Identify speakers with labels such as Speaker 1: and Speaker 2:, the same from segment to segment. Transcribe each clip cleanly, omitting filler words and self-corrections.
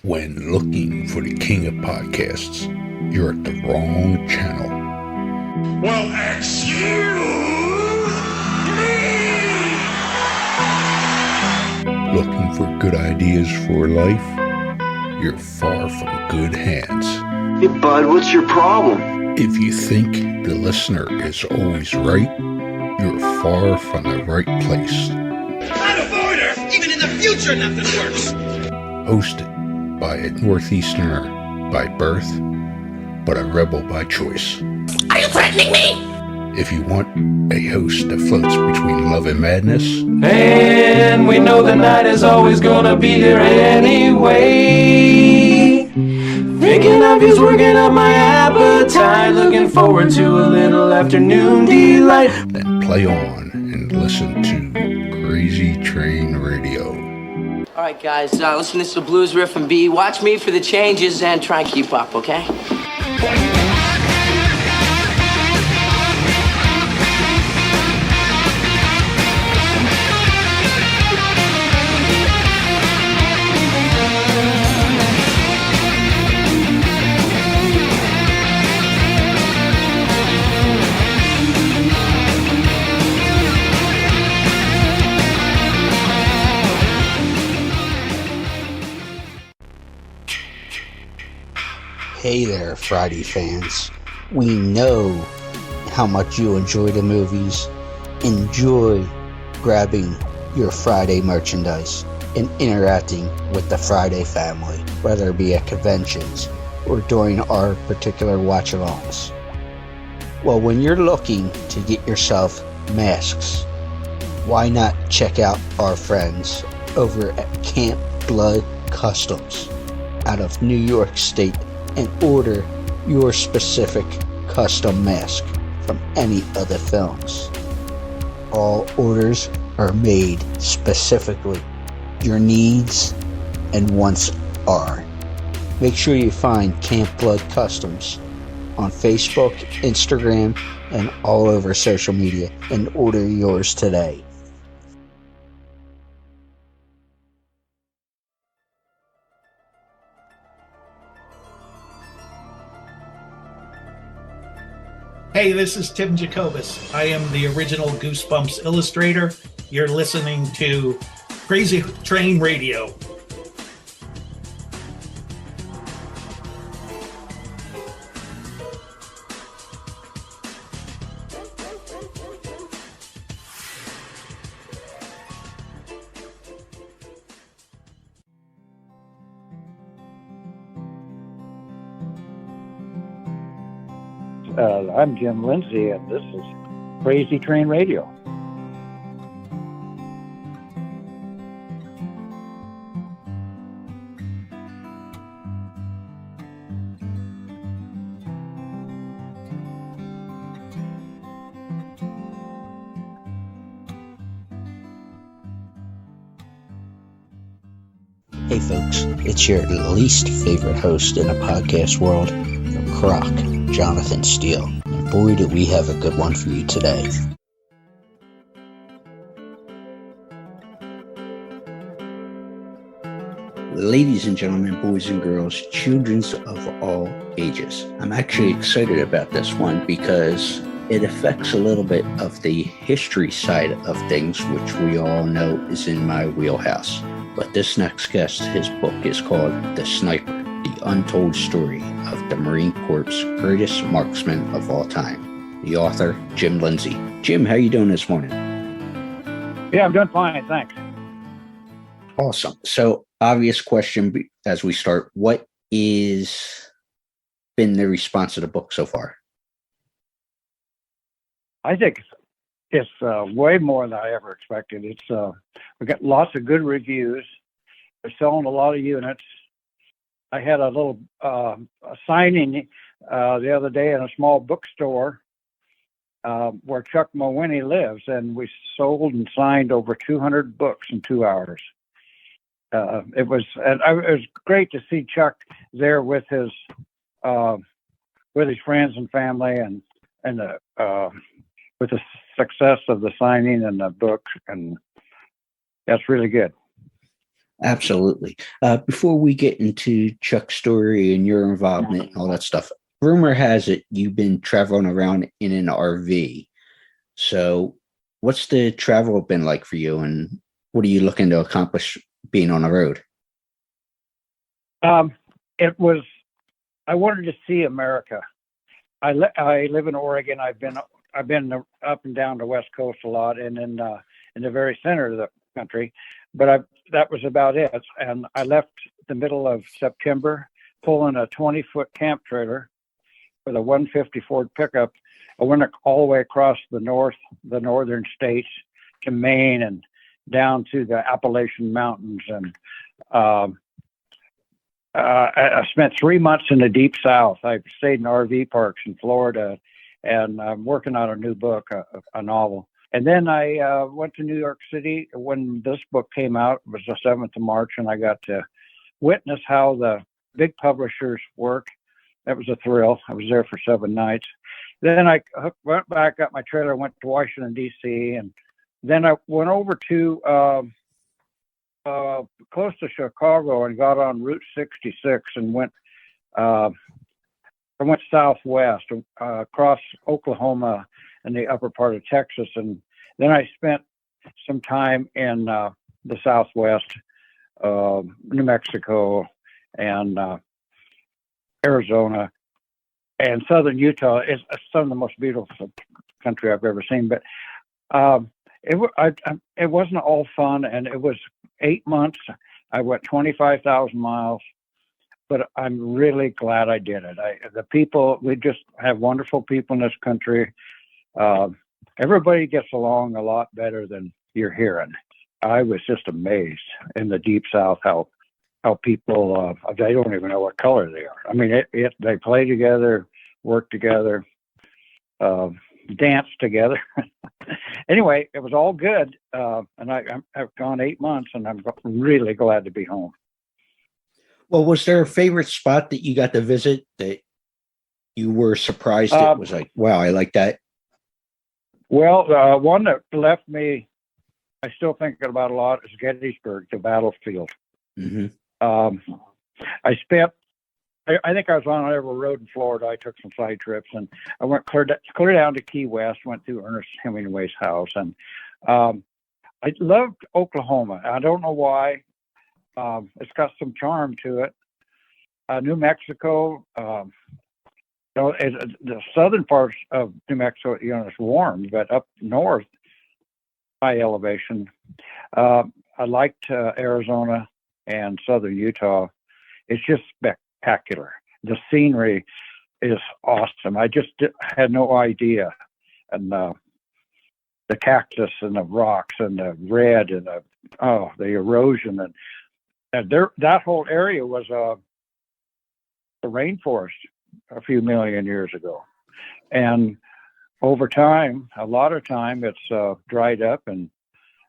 Speaker 1: When looking for the king of podcasts, you're at the wrong channel.
Speaker 2: Well, excuse me!
Speaker 1: Looking for good ideas for life? You're far from good hands.
Speaker 3: Hey, bud, what's your problem?
Speaker 1: If you think the listener is always right, you're far from the right place.
Speaker 2: Out of order! Even in the future, nothing works!
Speaker 1: Hosted by a Northeasterner by birth, but a rebel by choice.
Speaker 2: Are you threatening me?
Speaker 1: If you want a host that floats between love and madness,
Speaker 4: and we know the night is always gonna be here anyway. Thinking of you's working up my appetite. Looking forward to a little afternoon delight.
Speaker 1: then play on and listen to Crazy Train Radio.
Speaker 5: All right, guys, listen to this blues riff and B. Watch me for the changes and try and keep up, okay?
Speaker 6: Hey there, Friday fans. We know how much you enjoy the movies. Enjoy grabbing your Friday merchandise and interacting with the Friday family, whether it be at conventions or during our particular watch-alongs. Well, when you're looking to get yourself masks, why not check out our friends over at Camp Blood Customs out of New York State and order your specific custom mask from any of the films. All orders are made specifically. Your needs and wants are. Make sure you find Camp Blood Customs on Facebook, Instagram, and all over social media and order yours today.
Speaker 7: Hey, this is Tim Jacobus. I am the original Goosebumps illustrator. You're listening to Crazy Train Radio.
Speaker 8: I'm Jim Lindsay, and this is Crazy Train Radio.
Speaker 6: Hey folks, it's your least favorite host in the podcast world, Croc, Jonathan Steele. And boy, do we have a good one for you today. Ladies and gentlemen, boys and girls, children of all ages. I'm actually excited about this one because it affects a little bit of the history side of things, which we all know is in my wheelhouse. But this next guest, his book is called The Sniper, The Untold Story of the Marine Corps' Greatest Marksman of All Time. The author, Jim Lindsay. Jim, how you doing this morning?
Speaker 8: Yeah, I'm doing fine, thanks.
Speaker 6: Awesome. So, obvious question as we start. What is been the response to the book so far?
Speaker 8: I think it's way more than I ever expected. We got lots of good reviews. They're selling a lot of units. I had a little a signing the other day in a small bookstore where Chuck Mawhinney lives, and we sold and signed over 200 books in 2 hours. It was great to see Chuck there with his friends and family, and with the success of the signing and the book, and that's really good.
Speaker 6: Absolutely. Before we get into Chuck's story and your involvement and all that stuff, rumor has it you've been traveling around in an RV. So, what's the travel been like for you, and what are you looking to accomplish being on the road?
Speaker 8: It was. I wanted to see America. I live in Oregon. I've been up and down the West Coast a lot, and in the very center of the country. But that was about it. And I left the middle of September, pulling a 20-foot camp trailer with a 150 Ford pickup. I went all the way across the northern states to Maine and down to the Appalachian Mountains. And I spent 3 months in the Deep South. I stayed in RV parks in Florida, and I'm working on a new book, a novel. And then I went to New York City when this book came out. It was the 7th of March, and I got to witness how the big publishers work. That was a thrill. I was there for 7 nights. Then I went back, got my trailer, went to Washington, D.C., and then I went over to close to Chicago and got on Route 66 and went southwest across Oklahoma and the upper part of Texas, and then I spent some time in the Southwest, New Mexico, and Arizona, and southern Utah. Is some of the most beautiful country I've ever seen. But it wasn't all fun, and it was 8 months. I went 25,000 miles. But I'm really glad I did it. The people, we just have wonderful people in this country. Everybody gets along a lot better than you're hearing. I was just amazed in the Deep South how people, they don't even know what color they are. I mean, they play together, work together, dance together. Anyway, it was all good. And I've gone 8 months, and I'm really glad to be home.
Speaker 6: Well, was there a favorite spot that you got to visit that you were surprised it was like, wow, I like that?
Speaker 8: Well, one that left me, I still think about a lot, is Gettysburg, the battlefield.
Speaker 6: Mm-hmm.
Speaker 8: I think I was on every road in Florida. I took some side trips, and I went clear down to Key West, went through Ernest Hemingway's house, and I loved Oklahoma. I don't know why. It's got some charm to it. New Mexico, the southern parts of New Mexico, it's warm, but up north, high elevation. I liked Arizona and southern Utah. It's just spectacular. The scenery is awesome. I just had no idea. And the cactus and the rocks and the red and the erosion and that whole area was a rainforest a few million years ago, and over time, a lot of time, it's dried up and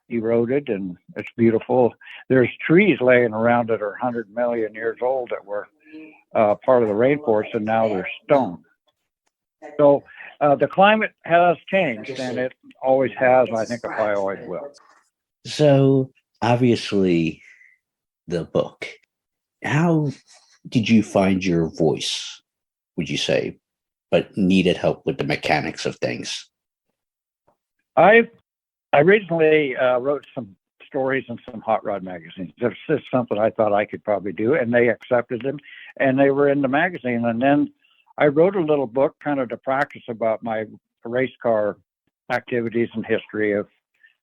Speaker 8: eroded, and it's beautiful. There's trees laying around that are 100 million years old that were part of the rainforest, and now they're stone. So the climate has changed, and it always has. I think it probably always will.
Speaker 6: So obviously, the book. How did you find your voice, would you say, but needed help with the mechanics of things?
Speaker 8: I originally wrote some stories in some hot rod magazines. This is something I thought I could probably do, and they accepted them, and they were in the magazine. And then I wrote a little book kind of to practice about my race car activities and history of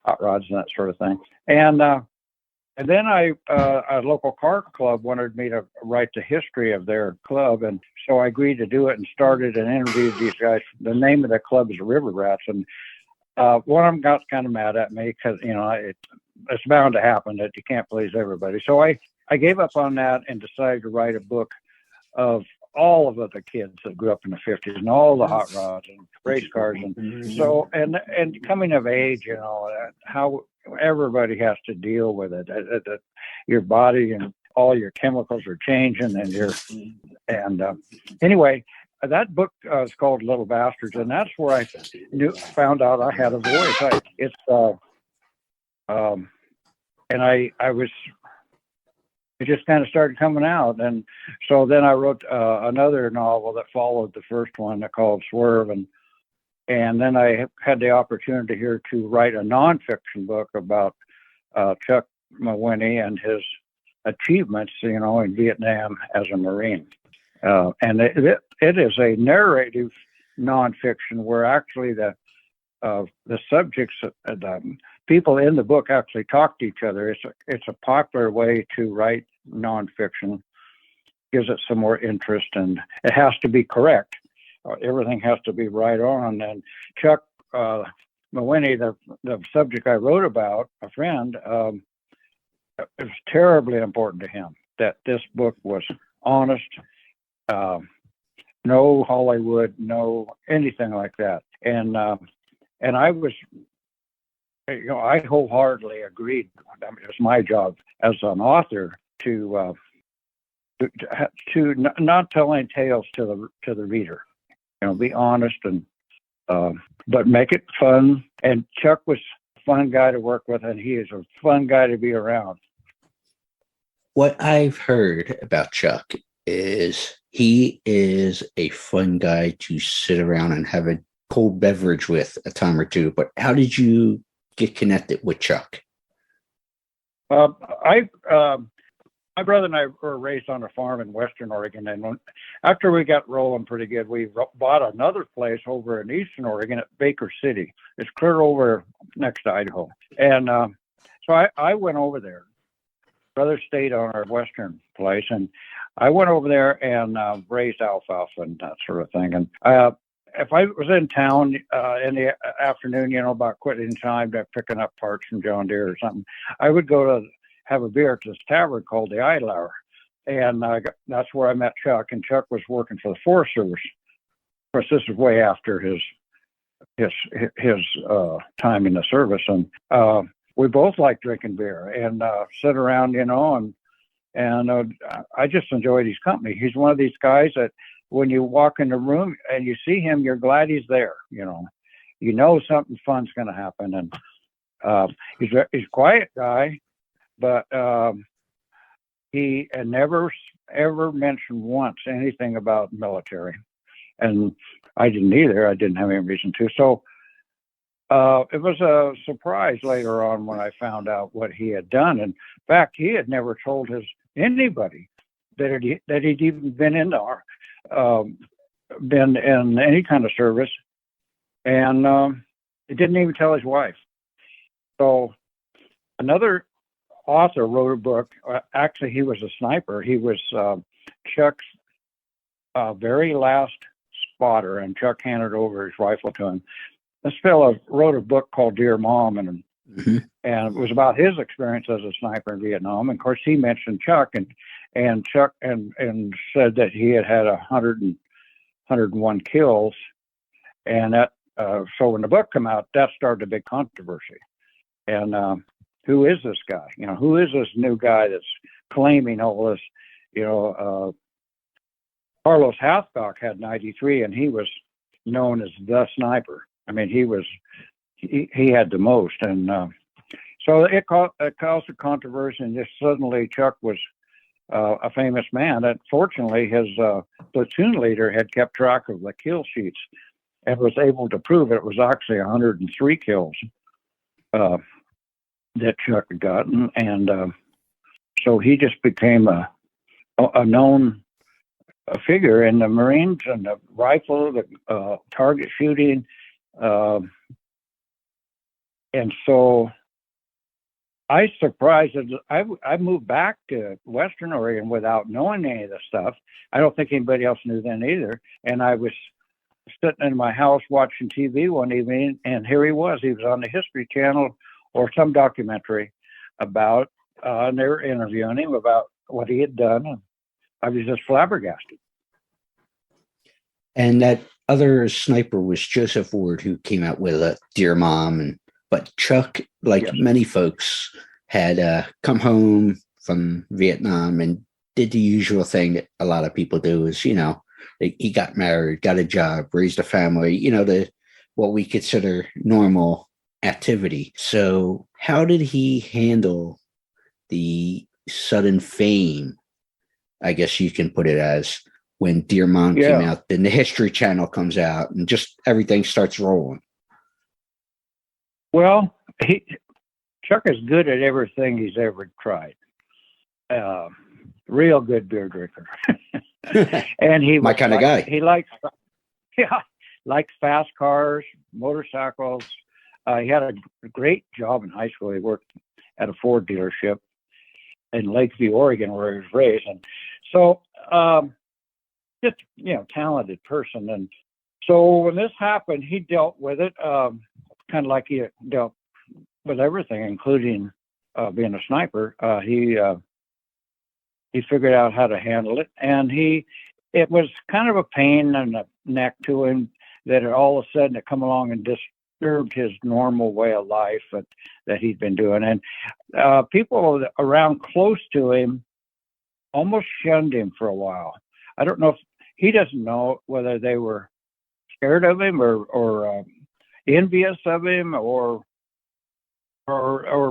Speaker 8: hot rods and that sort of thing. And then a local car club wanted me to write the history of their club, and so I agreed to do it and started and interviewed these guys. The name of the club is River Rats, and one of them got kind of mad at me because it's bound to happen that you can't please everybody. So I gave up on that and decided to write a book of all of the kids that grew up in the 50s and all the hot rods and race cars, and so and coming of age, how everybody has to deal with it. Your body and all your chemicals are changing, and anyway, that book is called Little Bastards, and that's where I found out I had a voice. And I was it just kind of started coming out. And so then I wrote another novel that followed the first one called Swerve. And then I had the opportunity here to write a nonfiction book about Chuck Mawhinney and his achievements, you know, in Vietnam as a Marine. And it is a narrative nonfiction where actually the subjects, the people in the book actually talk to each other. It's a popular way to write nonfiction. Gives it some more interest, and it has to be correct. Everything has to be right on. And Chuck Mawhinney, the subject I wrote about, a friend, it was terribly important to him that this book was honest, no Hollywood, no anything like that. And I was, you know, I wholeheartedly agreed. I mean, it's my job as an author to not tell any tales to the reader. You know, be honest and but make it fun. And Chuck was a fun guy to work with, and he is a fun guy to be around.
Speaker 6: What I've heard about Chuck is he is a fun guy to sit around and have a cold beverage with a time or two. But how did you get connected with Chuck?
Speaker 8: My brother and I were raised on a farm in Western Oregon, and after we got rolling pretty good, we bought another place over in Eastern Oregon at Baker City. It's clear over next to Idaho. And so I went over there. Brother stayed on our Western place, and I went over there and raised alfalfa and that sort of thing. And if I was in town in the afternoon, you know, about quitting time, picking up parts from John Deere or something, I would go to have a beer at this tavern called the Idle Hour. And that's where I met Chuck. And Chuck was working for the Forest Service. Of course, this is way after his time in the service. And we both like drinking beer and sit around, you know, and I just enjoyed his company. He's one of these guys that when you walk in the room and you see him, you're glad he's there. You know something fun's going to happen. And he's a quiet guy, but he never ever mentioned once anything about military, and I didn't either. I didn't have any reason to. So it was a surprise later on when I found out what he had done. In fact, he had never told anybody that he'd even been in any kind of service, and he didn't even tell his wife. So another author wrote a book. Actually, he was a sniper. He was Chuck's very last spotter, and Chuck handed over his rifle to him. This fellow wrote a book called Dear Mom, and it was about his experience as a sniper in Vietnam. And of course, he mentioned Chuck, and Chuck and said that he had 101 kills, and that so when the book came out, that started a big controversy. And who is this guy? You know, who is this new guy that's claiming all this? You know, Carlos Hathcock had 93, and he was known as the sniper. I mean, he had the most, and so it caused a controversy. And just suddenly, Chuck was a famous man. And fortunately, his platoon leader had kept track of the kill sheets and was able to prove it was actually 103 kills that Chuck had gotten, and so he just became a known figure in the Marines and the rifle, the target shooting, and so I moved back to Western Oregon without knowing any of this stuff. I don't think anybody else knew then either. And I was sitting in my house watching TV one evening, and here he was. He was on the History Channel or some documentary about, and they were interviewing him about what he had done. And I was just flabbergasted.
Speaker 6: And that other sniper was Joseph Ward, who came out with a Dear Mom. But Chuck, like many folks, had come home from Vietnam and did the usual thing that a lot of people do is, you know, he got married, got a job, raised a family, you know, what we consider normal activity. So how did he handle the sudden fame, I guess you can put it as, when Dear Mom came out, then the History Channel comes out, and just everything starts rolling.
Speaker 8: Well, Chuck is good at everything he's ever tried. Real good beer drinker. And he
Speaker 6: my kind of guy.
Speaker 8: He likes fast cars, motorcycles. He had a great job in high school. He worked at a Ford dealership in Lakeview, Oregon, where he was raised. And so, just, talented person. And so when this happened, he dealt with it kind of like he dealt with everything, including being a sniper. He figured out how to handle it, and it was kind of a pain in the neck to him that all of a sudden it come along and disturbed his normal way of life that he'd been doing. And people around close to him almost shunned him for a while. I don't know if he doesn't know whether they were scared of him or envious of him or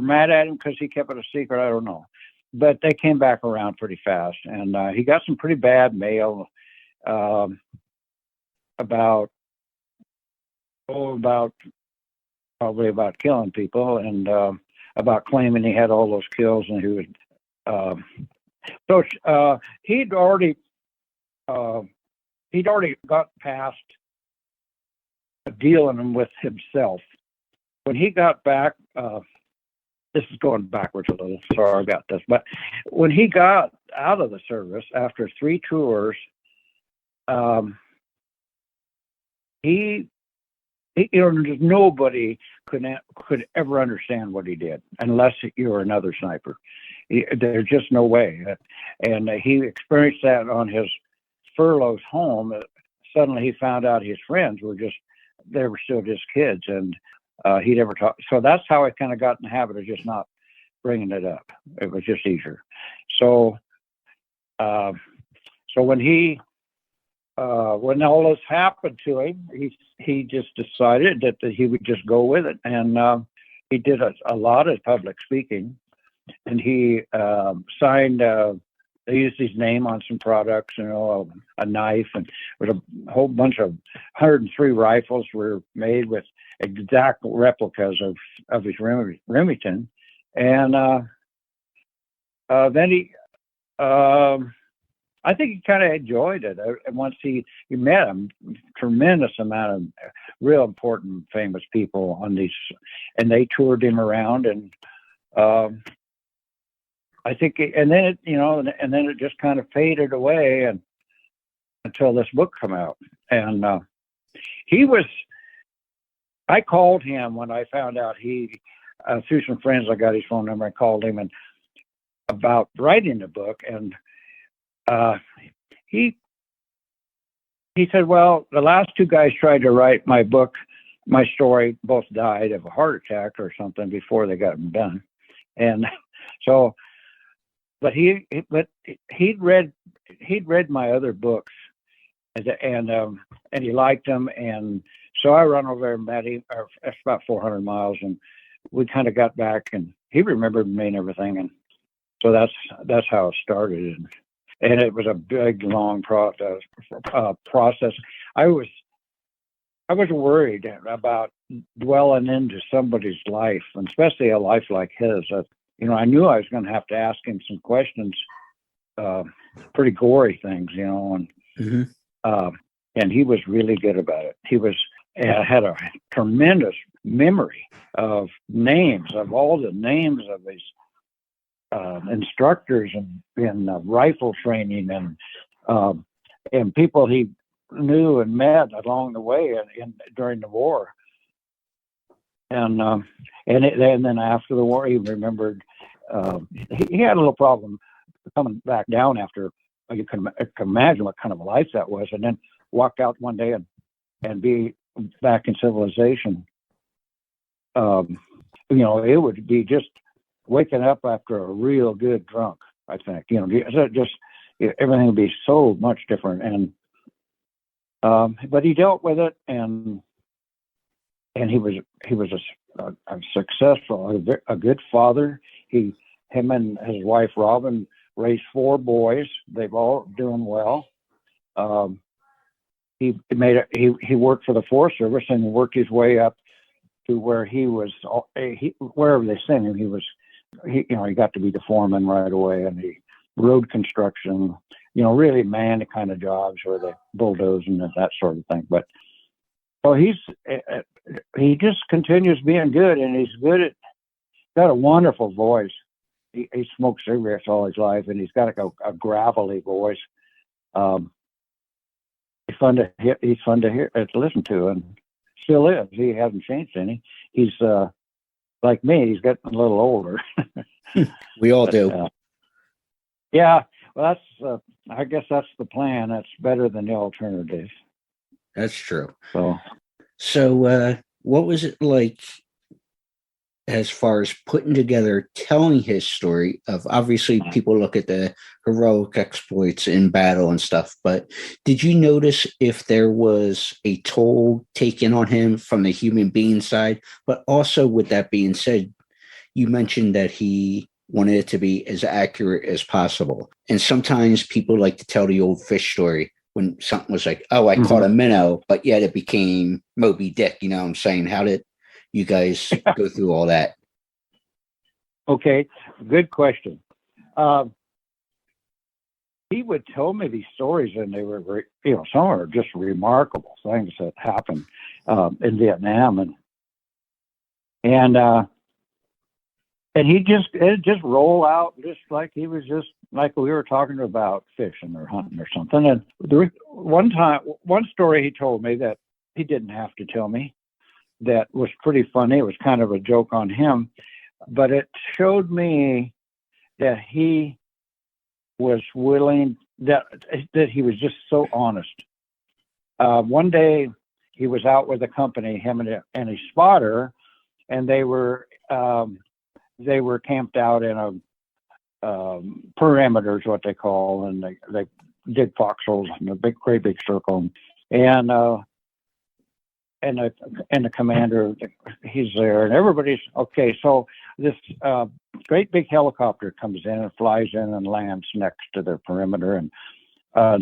Speaker 8: mad at him because he kept it a secret. I don't know. But they came back around pretty fast, and he got some pretty bad mail about killing people, and about claiming he had all those kills, and he would. So he'd already got past dealing with himself. When he got back. This is going backwards a little. Sorry about this. But when he got out of the service after 3 tours, nobody could ever understand what he did unless you were another sniper. There's just no way. And he experienced that on his furloughs home. Suddenly he found out his friends they were still just kids, and he never talked. So that's how I kind of got in the habit of just not bringing it up. It was just easier. So when when all this happened to him, he just decided that he would just go with it, and he did a lot of public speaking, and he signed. They used his name on some products, a knife, and with a whole bunch of 103 rifles were made with exact replicas of his Remington. And then he, I think he kind of enjoyed it. And once he met a tremendous amount of real important, famous people on these, and they toured him around, and I think, and then it just kind of faded away, and until this book come out. And I called him when I found out through some friends, I got his phone number. I called him and about writing the book, and he said, well, the last 2 guys tried to write my book, my story, both died of a heart attack or something before they got them done. And so, but he'd read my other books, and he liked them, and so I run over there and met him. It's about 400 miles, and we kind of got back, and he remembered me and everything, and so that's how it started, and it was a big, long process. I was worried about dwelling into somebody's life, and especially a life like his. I knew I was going to have to ask him some questions, pretty gory things, and and he was really good about it. He had a tremendous memory of names, of all the names of his instructors in rifle training, and people he knew and met along the way during the war. And then after the war, he remembered he had a little problem coming back down after. You can imagine what kind of a life that was, and then walk out one day and be back in civilization. It would be just waking up after a real good drunk. I think just everything would be so much different. And but he dealt with it, and he was a successful, a good father. He Him and his wife Robin raised 4 boys. They've all doing well. He worked for the Forest Service and worked his way up to where he was. Wherever they sent him, he got to be the foreman right away, and he road construction. Really man kind of jobs where they bulldoze and that sort of thing. But so he just continues being good, and he's got a wonderful voice. He smoked cigarettes all his life, and he's got a gravelly voice. He's fun to hear, to listen to, and still is. He hasn't changed any. He's like me. He's getting a little older.
Speaker 6: We all do.
Speaker 8: Yeah. Well, that's. I guess that's the plan. That's better than the alternative.
Speaker 6: That's true.
Speaker 8: So,
Speaker 6: what was it like as far as putting together, telling his story of, obviously people look at the heroic exploits in battle and stuff, but did you notice if there was a toll taken on him from the human being side? But also, with that being said, you mentioned that he wanted it to be as accurate as possible. And sometimes people like to tell the old fish story when something was like, oh, I caught a minnow, but yet it became Moby Dick. You know what I'm saying? How did you guys go through all that?
Speaker 8: Okay, good question. He would tell me these stories, and they were, some are just remarkable things that happened in Vietnam, and he just roll out just like he was just like we were talking about fishing or hunting or something. And one story he told me that he didn't have to tell me that was pretty funny. It was kind of a joke on him, but it showed me that he was willing, that he was just so honest. One day he was out with a company, him and his spotter, and they were camped out in a perimeter is what they call, and they dig foxholes in a great big circle, and the commander, he's there, and everybody's okay. So this great big helicopter comes in and flies in and lands next to their perimeter, and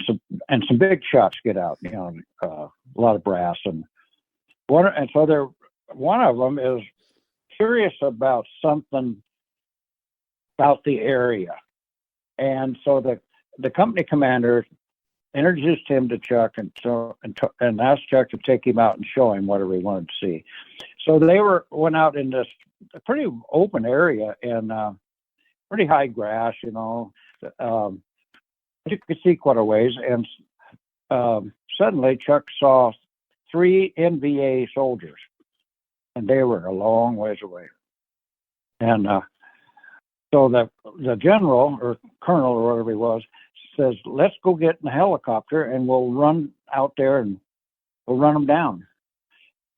Speaker 8: some big shots get out. A lot of brass, and one of them is curious about something about the area, and so the company commander introduced him to Chuck, and asked Chuck to take him out and show him whatever he wanted to see. So they went out in this pretty open area and pretty high grass, you could see quite a ways. And suddenly Chuck saw 3 NVA soldiers, and they were a long ways away. And so the general or colonel or whatever he was says, let's go get in the helicopter and we'll run out there and we'll run them down.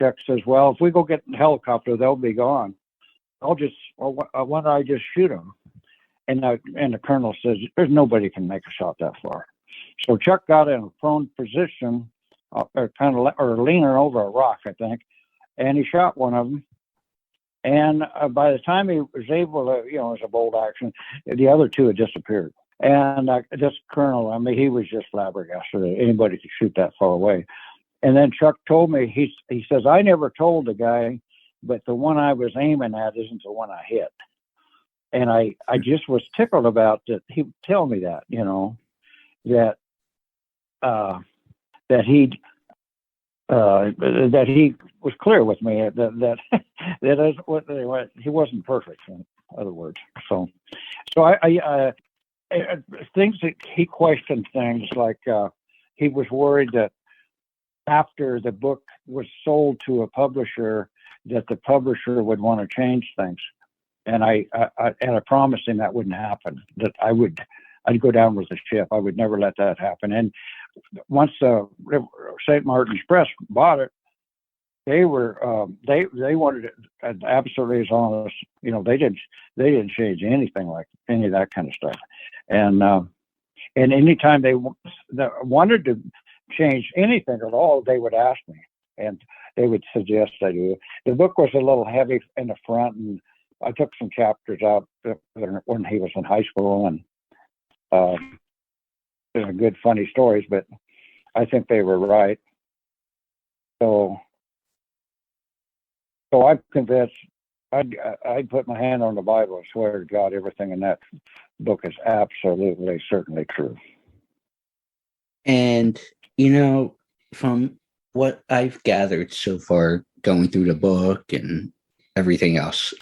Speaker 8: Chuck says, well, if we go get in the helicopter, they'll be gone. Why don't I just shoot them? And the colonel says, there's nobody can make a shot that far. So Chuck got in a prone position, or leaning over a rock, I think, and he shot one of them. And by the time he was able to, it was a bold action, the other 2 had disappeared. And this colonel, he was just flabbergasted that anybody could shoot that far away. And then Chuck told me, he says, I never told the guy, but the one I was aiming at isn't the one I hit. And I just was tickled about that he would tell me that, that he was clear with me that is what he wasn't perfect, in other words. So I things that he questioned things like he was worried that after the book was sold to a publisher, that the publisher would want to change things, and I promised him that wouldn't happen. That I'd go down with the ship. I would never let that happen. And once St. Martin's Press bought it, they wanted it absolutely as honest. They didn't change anything like any of that kind of stuff. And anytime they wanted to change anything at all, they would ask me, and they would suggest I do. The book was a little heavy in the front, and I took some chapters out when he was in high school, and they're good, funny stories, but I think they were right. So I'm convinced. I'd put my hand on the Bible and swear to God, everything in that book is absolutely, certainly true.
Speaker 6: And, from what I've gathered so far, going through the book and everything else,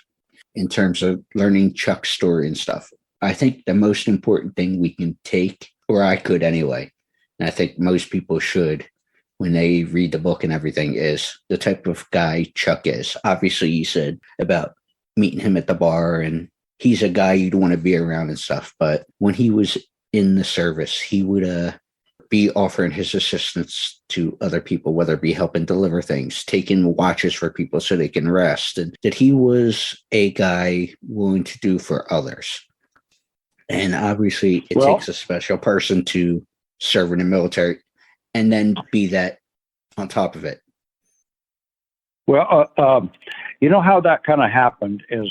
Speaker 6: in terms of learning Chuck's story and stuff, I think the most important thing we can take, or I could anyway, and I think most people should when they read the book and everything, is the type of guy Chuck is. Obviously, you said about meeting him at the bar, and he's a guy you'd want to be around and stuff. But when he was in the service, he would be offering his assistance to other people, whether it be helping deliver things, taking watches for people so they can rest, and that he was a guy willing to do for others. And obviously, it takes a special person to serve in the military and then be that on top of it.
Speaker 8: Well, you know how that kind of happened is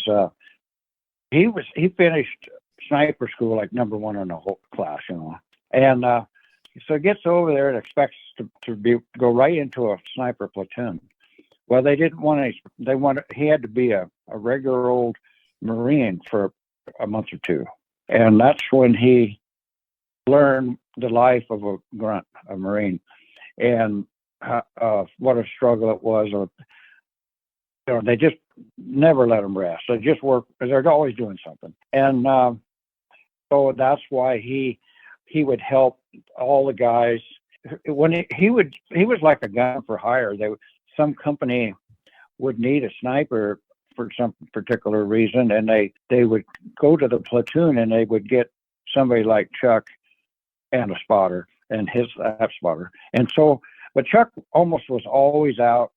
Speaker 8: he finished sniper school like number one in the whole class, and so he gets over there and expects to go right into a sniper platoon. Well, they didn't want any. He had to be a regular old Marine for a month or two, and that's when he learned the life of a grunt, a Marine, and what a struggle it was. They just never let him rest. They just work. They're always doing something, and so that's why he would help all the guys. When he was like a gun for hire. Some company would need a sniper for some particular reason, and they would go to the platoon and they would get somebody like Chuck and a spotter and his spotter. And so, but Chuck almost was always out.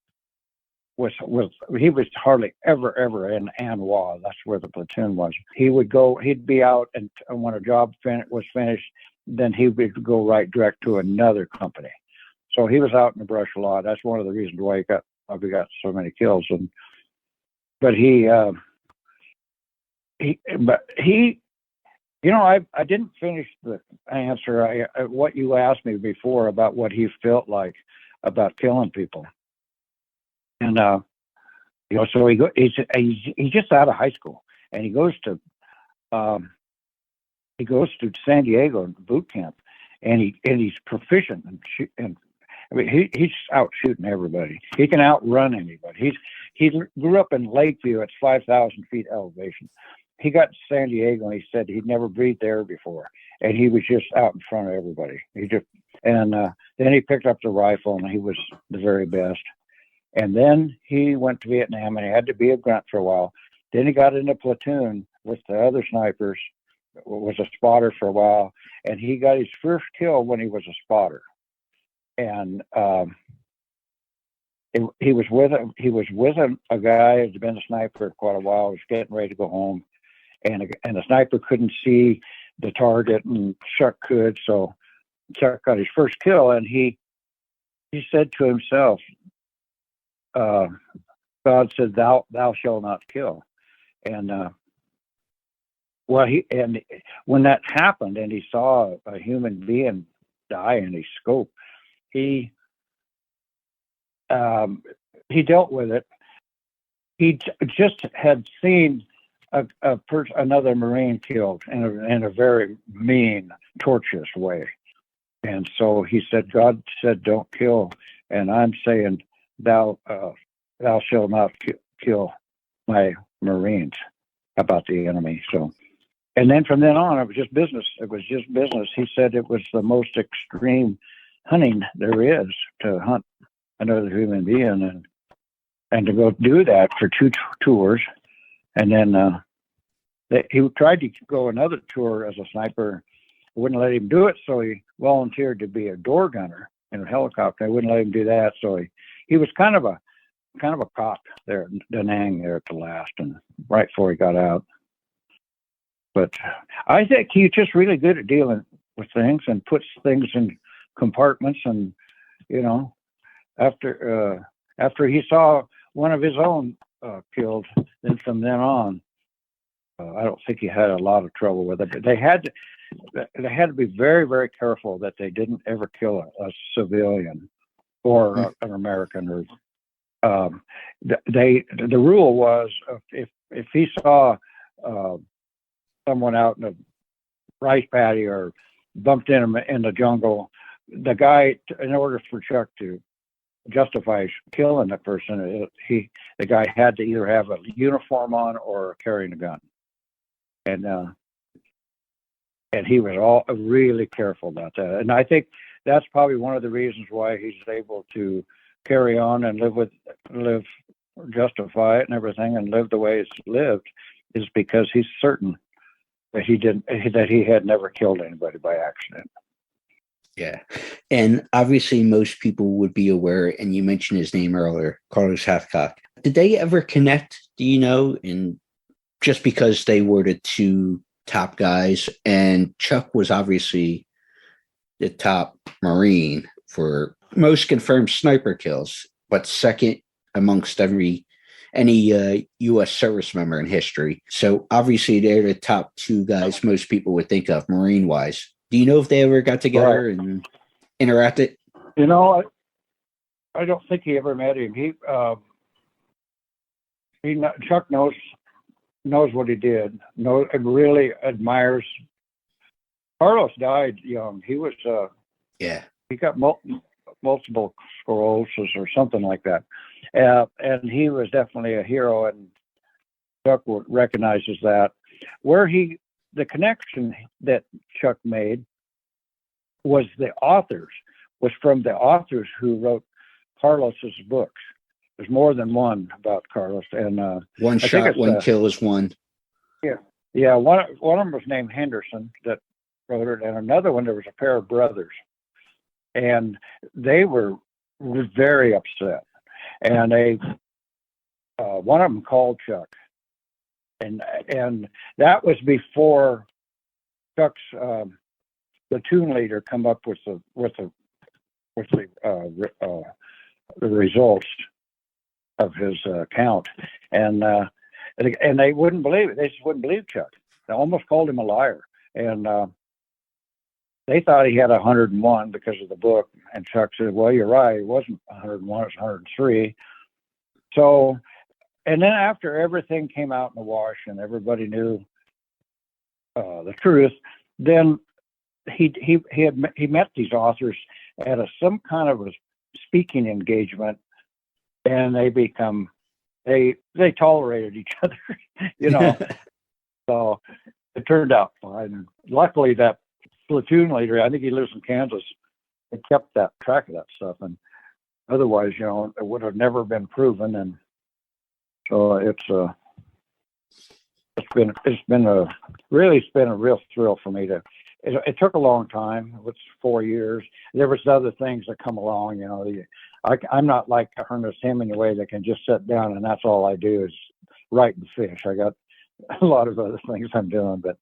Speaker 8: He was hardly ever in Anwa. That's where the platoon was. He'd be out, and when a job was finished, then he would go direct to another company. So he was out in the brush a lot. That's one of the reasons why we got so many kills. But I didn't finish the answer. What you asked me before about what he felt like about killing people. And so he's just out of high school, and he goes to San Diego in boot camp, and he's proficient and he's out shooting everybody. He can outrun anybody. He grew up in Lakeview at 5,000 feet elevation. He got to San Diego, and he said he'd never breathed air before, and he was just out in front of everybody. Then he picked up the rifle, and he was the very best. And then he went to Vietnam, and he had to be a grunt for a while. Then he got in a platoon with the other snipers, was a spotter for a while, and he got his first kill when he was a spotter. And he was with a guy who'd been a sniper quite a while. Was getting ready to go home, and the sniper couldn't see the target, and Chuck could. So Chuck got his first kill, and he said to himself, God said, "Thou shalt not kill." And when that happened, and he saw a human being die in his scope, he dealt with it. He just had seen another Marine killed in a very mean, torturous way, and so he said, "God said, don't kill," and I'm saying, Thou shalt not kill my Marines," about the enemy. So, and then from then on, it was just business. He said it was the most extreme hunting there is, to hunt another human being, and to go do that for 2 tours. And then he tried to go another tour as a sniper. Wouldn't let him do it, so he volunteered to be a door gunner in a helicopter. They wouldn't let him do that, so he was kind of a cop there at Da Nang there at the last, and right before he got out. But I think he's just really good at dealing with things and puts things in compartments. And after he saw one of his own killed, then from then on, I don't think he had a lot of trouble with it, but they had to be very, very careful that they didn't ever kill a civilian or an American. Or the rule was if he saw someone out in a rice paddy or bumped in him in the jungle, the guy, in order for Chuck to justify killing the person, the guy had to either have a uniform on or carrying a gun, and he was all really careful about that. And I think that's probably one of the reasons why he's able to carry on and justify it and everything, and live the way it's lived, is because he's certain that he had never killed anybody by accident.
Speaker 6: Yeah. And obviously most people would be aware, and you mentioned his name earlier, Carlos Hathcock. Did they ever connect, do you know? And just because they were the two top guys, and Chuck was obviously the top Marine for most confirmed sniper kills, but second amongst any U.S. service member in history. So obviously they're the top two guys most people would think of Marine-wise. Do you know if they ever got together and interacted?
Speaker 8: You know, I don't think he ever met him. Chuck knows what he did. Really admires. Carlos died young. He was he got multiple sclerosis or something like that, and he was definitely a hero. And Chuck recognizes that. The connection that Chuck made was from the authors who wrote Carlos's books. There's more than one about Carlos, and
Speaker 6: one shot, one kill is one.
Speaker 8: Yeah. One of them was named Henderson that wrote it, and another one, there was a pair of brothers, and they were very upset, and one of them called Chuck. And that was before Chuck's platoon leader come up with the results of his count, and they wouldn't believe it. They just wouldn't believe Chuck. They almost called him a liar, and they thought he had 101 because of the book. And Chuck said, "Well, you're right. It wasn't 101. It was 103." So. And then after everything came out in the wash and everybody knew the truth, then he met these authors at some kind of a speaking engagement, and they tolerated each other, you know. So it turned out fine. And luckily, that platoon leader, I think he lives in Kansas, had kept that track of that stuff, and otherwise, you know, it would have never been proven. And so it's been a real thrill for me to. It took a long time. It was 4 years. There was other things that come along. You know, I'm not like Ernest Hemingway that can just sit down and that's all I do is write and fish. I got a lot of other things I'm doing, but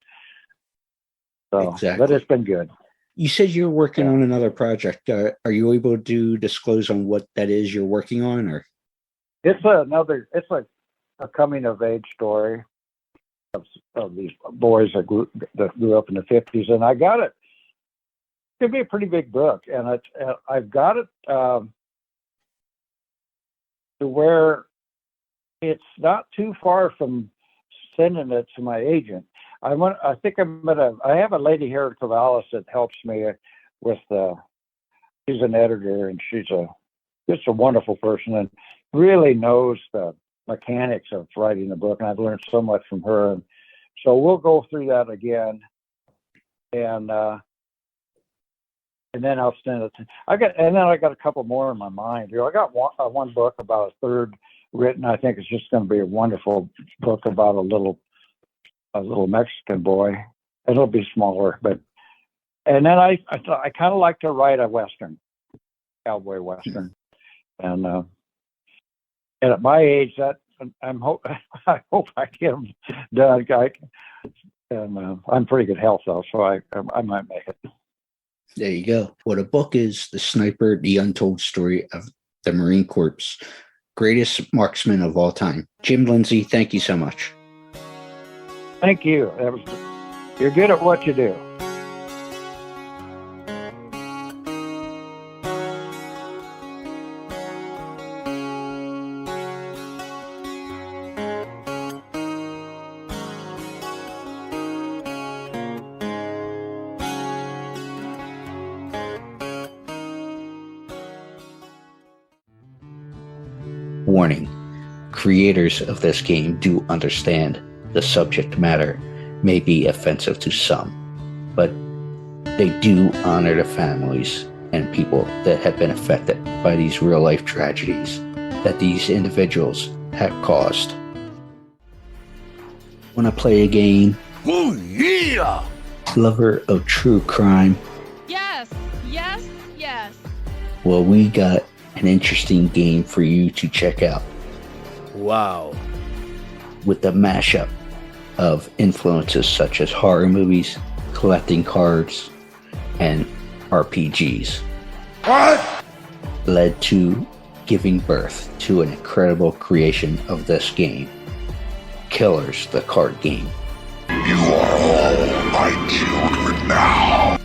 Speaker 8: it's been good.
Speaker 6: You said you're working on another project. Are you able to disclose on what that is you're working on, or?
Speaker 8: It's like a coming of age story of these boys that grew up in the 50s, and I got it. It's gonna be a pretty big book, and I've got it to where it's not too far from sending it to my agent. I have a lady here at Corvallis that helps me with she's an editor, and she's just a wonderful person and really knows the mechanics of writing a book, and I've learned so much from her. And so we'll go through that again, and then I'll send it. I got a couple more in my mind. You know, I got one book about a third written. I think it's just going to be a wonderful book about a little Mexican boy. It'll be smaller, and then I kind of like to write a Western, cowboy Western, and at my age, that I hope I get them done. And I'm pretty good health though, so I might make it.
Speaker 6: There you go. Well, the book is The Sniper, The Untold Story of the Marine Corps' Greatest Marksman of All Time. Jim Lindsay, thank you so much.
Speaker 8: Thank you. You're good at what you do.
Speaker 6: Warning: creators of this game do understand the subject matter may be offensive to some, but they do honor the families and people that have been affected by these real-life tragedies that these individuals have caused. Want to play a game?
Speaker 2: Oh, yeah!
Speaker 6: Lover of true crime?
Speaker 9: Yes, yes, yes.
Speaker 6: Well, we got an interesting game for you to check out.
Speaker 2: Wow.
Speaker 6: With the mashup of influences such as horror movies, collecting cards, and RPGs.
Speaker 2: What?
Speaker 6: Led to giving birth to an incredible creation of this game, Killers, the card game.
Speaker 2: You are all my children now.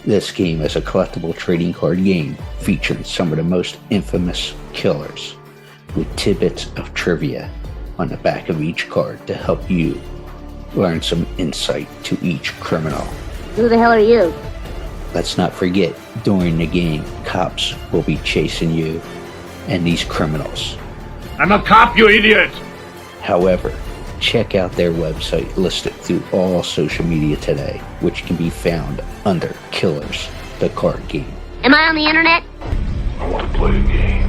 Speaker 6: This game is a collectible trading card game featuring some of the most infamous killers, with tidbits of trivia on the back of each card to help you learn some insight to each criminal.
Speaker 10: Who the hell are you?
Speaker 6: Let's not forget, during the game, cops will be chasing you and these criminals.
Speaker 2: I'm a cop, you idiot!
Speaker 6: However, check out their website listed through all social media today, which can be found under Killers, the card game.
Speaker 10: Am I on the internet?
Speaker 2: I want to play a game.